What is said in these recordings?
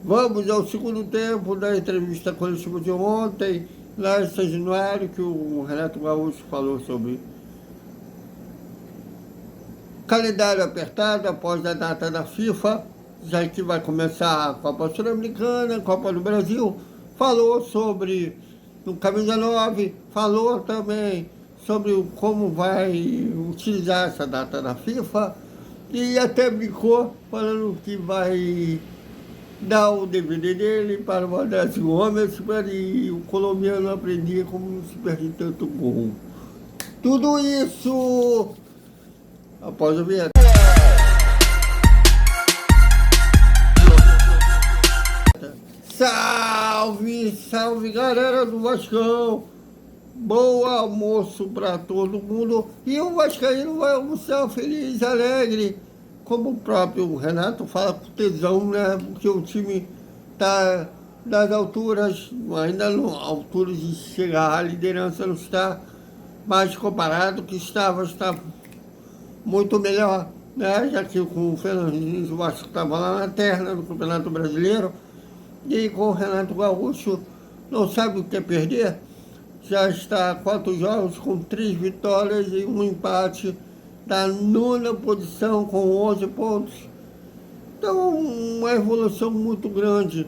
Vamos ao segundo tempo da entrevista coletiva de ontem, lá em São Januário, que o Renato Gaúcho falou sobre calendário apertado após a data da FIFA, já que vai começar a Copa Sul-Americana, a Copa do Brasil. Falou sobre o Camisa 9, falou também sobre como vai utilizar essa data da FIFA e até brincou falando que vai dar o DVD dele para mandar as homens para o colombiano aprender como se perde tanto gol. Tudo isso após o vinheta. Salve, salve galera do Vascão! Bom almoço para todo mundo. E o vascaíno vai almoçar feliz, alegre, como o próprio Renato fala com tesão, né? Porque o time está das alturas, ainda não alturas de chegar à liderança, não está mais comparado que está muito melhor, né? Já que com o Fernandinho o Vasco estava lá na terra do Campeonato Brasileiro e com o Renato Gaúcho não sabe o que é perder. Já está 4 jogos com 3 vitórias e um empate, da 9ª posição com 11 pontos. Então, uma evolução muito grande,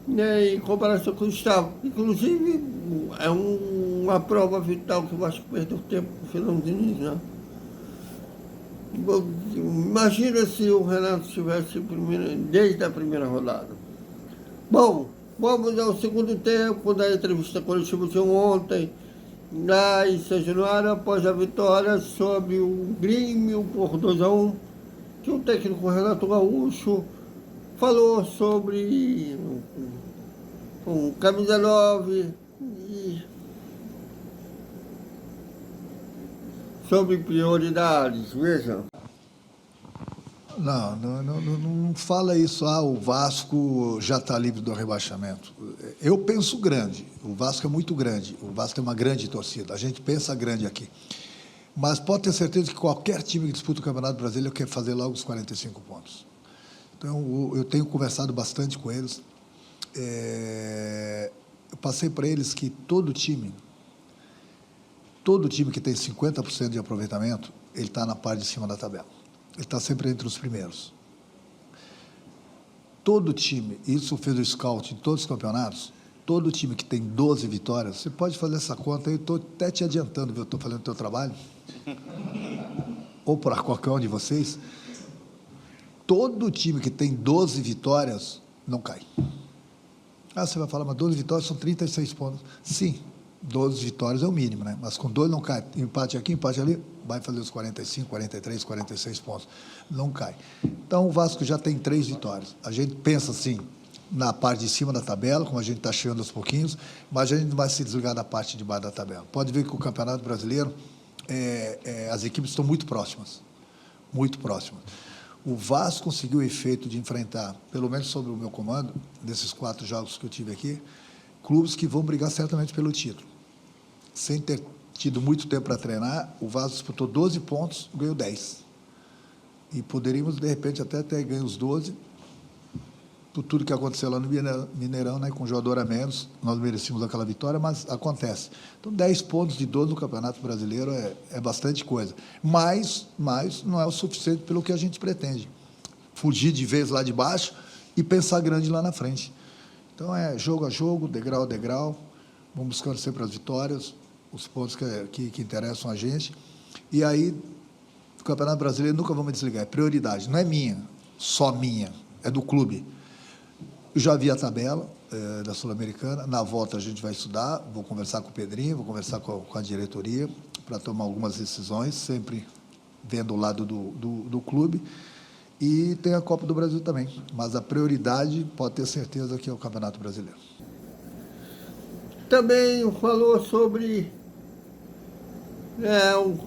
né, em comparação com o Gustavo. Inclusive, é uma prova vital que o Vasco perdeu tempo com o Fernando Diniz, né? Imagina se o Renato estivesse desde a primeira rodada. Bom, vamos ao segundo tempo da entrevista coletiva de ontem, lá em São Januário, após a vitória sobre o Grêmio por 2-1, que o técnico Renato Gaúcho falou sobre o Camisa 9 e sobre prioridades. Veja. Não fala isso, o Vasco já está livre do rebaixamento. Eu penso grande, o Vasco é muito grande, o Vasco tem uma grande torcida, a gente pensa grande aqui. Mas pode ter certeza que qualquer time que disputa o Campeonato Brasileiro quer fazer logo os 45 pontos. Então, eu tenho conversado bastante com eles. Eu passei para eles que todo time que tem 50% de aproveitamento, ele está na parte de cima da tabela. Ele está sempre entre os primeiros. Todo time, isso fez o scout em todos os campeonatos, todo time que tem 12 vitórias, você pode fazer essa conta, eu estou até te adiantando, eu estou fazendo o teu trabalho, ou para qualquer um de vocês, todo time que tem 12 vitórias não cai. Você vai falar, mas 12 vitórias são 36 pontos. Sim, 12 vitórias é o mínimo, né? Mas com 2 não cai. Empate aqui, empate ali, vai fazer os 45, 43, 46 pontos. Não cai. Então, o Vasco já tem 3 vitórias. A gente pensa, assim, na parte de cima da tabela, como a gente está chegando aos pouquinhos, mas a gente não vai se desligar da parte de baixo da tabela. Pode ver que o Campeonato Brasileiro, as equipes estão muito próximas. Muito próximas. O Vasco conseguiu o efeito de enfrentar, pelo menos sob o meu comando, desses 4 jogos que eu tive aqui, clubes que vão brigar certamente pelo título. Sem ter tido muito tempo para treinar, o Vasco disputou 12 pontos, ganhou 10. E poderíamos, de repente, até ter ganho os 12, por tudo que aconteceu lá no Mineirão, né, com um jogador a menos, nós merecíamos aquela vitória, mas acontece. Então, 10 pontos de 12 no Campeonato Brasileiro é bastante coisa. Mas não é o suficiente pelo que a gente pretende. Fugir de vez lá de baixo e pensar grande lá na frente. Então, é jogo a jogo, degrau a degrau, vamos buscando sempre as vitórias, os pontos que interessam a gente. E aí, o Campeonato Brasileiro nunca vamos desligar, é prioridade, não é minha, só minha, é do clube. Eu já vi a tabela da Sul-Americana, na volta a gente vai estudar, vou conversar com o Pedrinho, vou conversar com a diretoria para tomar algumas decisões, sempre vendo o lado do clube. E tem a Copa do Brasil também, mas a prioridade, pode ter certeza, que é o Campeonato Brasileiro. Também falou sobre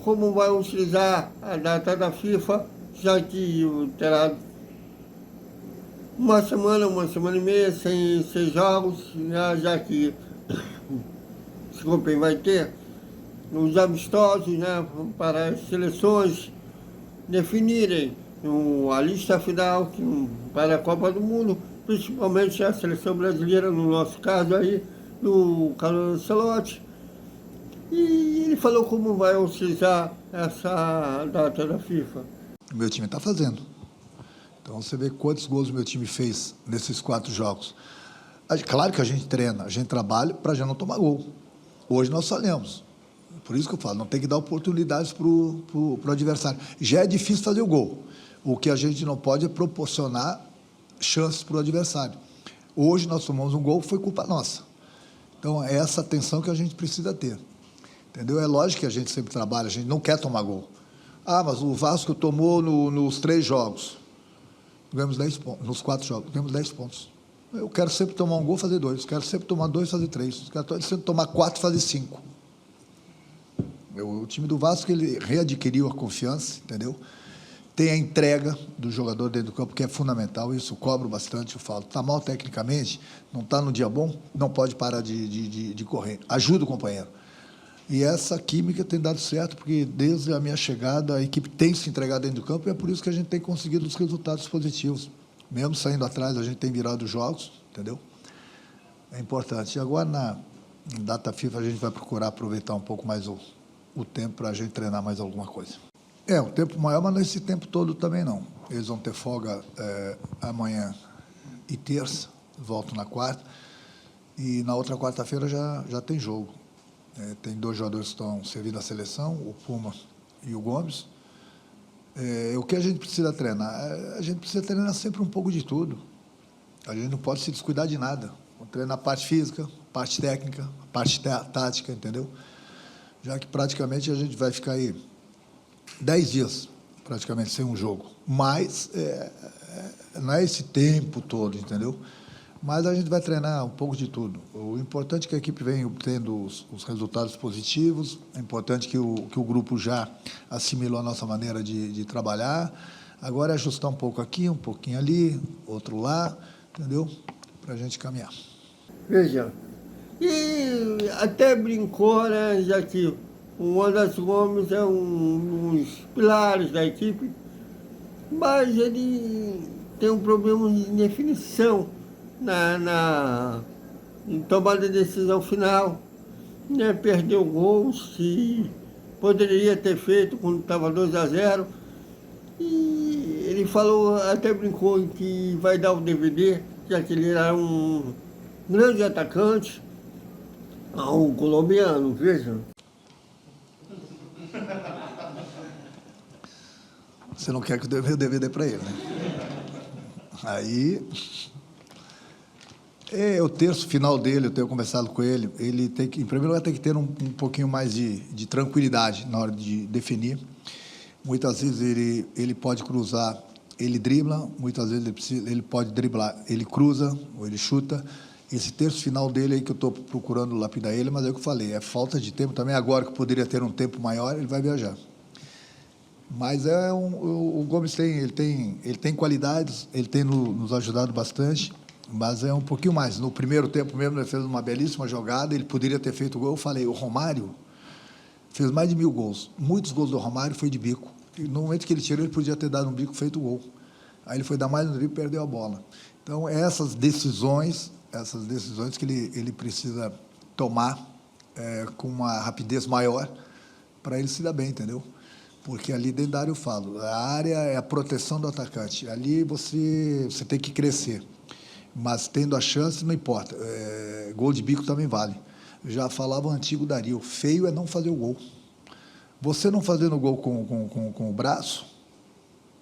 como vai utilizar a data da FIFA, já que terá uma semana e meia sem jogos, já que vai ter os amistosos, né, para as seleções definirem a lista final para a Copa do Mundo principalmente a seleção brasileira, no nosso caso aí, do Carlo Ancelotti. E ele falou como vai utilizar essa data da FIFA. O meu time está fazendo. Então você vê quantos gols o meu time fez nesses 4 jogos. Claro que a gente treina, a gente trabalha para já não tomar gol. Hoje nós falhamos. Por isso que eu falo, não tem que dar oportunidades para o adversário. Já é difícil fazer o gol. O que a gente não pode é proporcionar chances para o adversário. Hoje nós tomamos um gol, foi culpa nossa. Então é essa atenção que a gente precisa ter. Entendeu? É lógico que a gente sempre trabalha, a gente não quer tomar gol. Ah, mas o Vasco tomou nos 3 jogos. Ganhamos 10 pontos. Nos 4 jogos, ganhamos 10 pontos. Eu quero sempre tomar um gol, fazer 2. Quero sempre tomar 2, fazer 3. Quero sempre tomar 4, fazer 5. O time do Vasco, ele readquiriu a confiança, entendeu? Tem a entrega do jogador dentro do campo, que é fundamental. Isso eu cobro bastante, eu falo. Está mal tecnicamente, não está no dia bom, não pode parar de correr. Ajuda o companheiro. E essa química tem dado certo, porque desde a minha chegada, a equipe tem se entregado dentro do campo, e é por isso que a gente tem conseguido os resultados positivos. Mesmo saindo atrás, a gente tem virado os jogos, entendeu? É importante. E agora, na data FIFA, a gente vai procurar aproveitar um pouco mais o tempo para a gente treinar mais alguma coisa. Um tempo maior, mas não esse tempo todo também não. Eles vão ter folga amanhã e terça, voltam na quarta, e na outra quarta-feira já tem jogo. Tem 2 jogadores que estão servindo a seleção, o Puma e o Gomes. O que a gente precisa treinar? A gente precisa treinar sempre um pouco de tudo. A gente não pode se descuidar de nada. Vamos treinar a parte física, a parte técnica, a parte tática, entendeu? Já que praticamente a gente vai ficar aí 10 dias, praticamente, sem um jogo. Mas não é esse tempo todo, entendeu? Mas a gente vai treinar um pouco de tudo. O importante é que a equipe venha obtendo os resultados positivos, é importante que o grupo já assimilou a nossa maneira de trabalhar. Agora é ajustar um pouco aqui, um pouquinho ali, outro lá, entendeu? Para a gente caminhar. Veja, e até brincou, né, já que o Anderson Gomes é um dos pilares da equipe, mas ele tem um problema de definição em tomada de decisão final, né? Perdeu gols que poderia ter feito quando estava 2-0. E ele falou, até brincou em que vai dar o DVD, já que ele era um grande atacante, um colombiano, veja. Você não quer que eu dê o DVD para ele, né? Aí... o terço final dele, eu tenho conversado com ele, ele tem que, em primeiro lugar, tem que ter um pouquinho mais de tranquilidade na hora de definir. Muitas vezes ele pode cruzar, ele dribla, muitas vezes ele pode driblar, ele cruza ou ele chuta. Esse terço final dele aí que eu estou procurando lapidar ele, mas é o que eu falei, é falta de tempo também. Agora que poderia ter um tempo maior, ele vai viajar. Mas o Gomes ele tem qualidades, ele tem nos ajudado bastante. Mas é um pouquinho mais. No primeiro tempo mesmo, ele fez uma belíssima jogada, ele poderia ter feito gol. Eu falei, o Romário fez mais de 1000 gols. Muitos gols do Romário foi de bico. E no momento que ele tirou, ele podia ter dado um bico, feito gol. Aí ele foi dar mais um drible e perdeu a bola. Então, essas decisões que ele precisa tomar com uma rapidez maior para ele se dar bem, entendeu? Porque ali dentro da área eu falo, a área é a proteção do atacante. Ali você tem que crescer. Mas tendo a chance, não importa. Gol de bico também vale. Já falava o antigo Dario, feio é não fazer o gol. Você não fazendo o gol com o braço,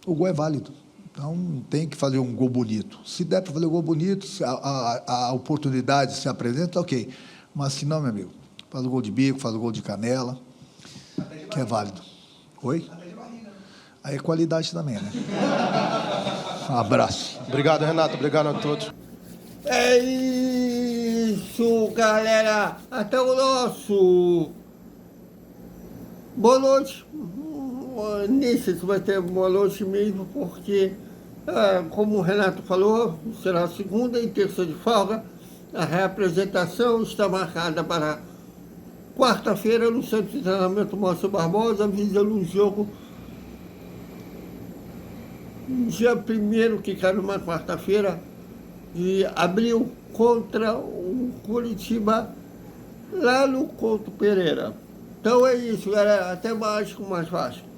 o gol é válido. Então, tem que fazer um gol bonito. Se der para fazer um gol bonito, a oportunidade se apresenta, ok. Mas se não, meu amigo, faz o gol de bico, faz o gol de canela, que é válido. Oi? Aí é qualidade também, né? Um abraço. Obrigado, Renato. Obrigado a todos. É isso, galera. Até o nosso. Boa noite. Nesse vai ter boa noite mesmo, porque, como o Renato falou, será segunda e terça de folga. A reapresentação está marcada para quarta-feira no Centro de Treinamento Márcio Barbosa, visando um jogo dia 1º, que cai numa quarta-feira, e abriu contra o Curitiba lá no Couto Pereira. Então é isso, galera. Até mais com mais fácil.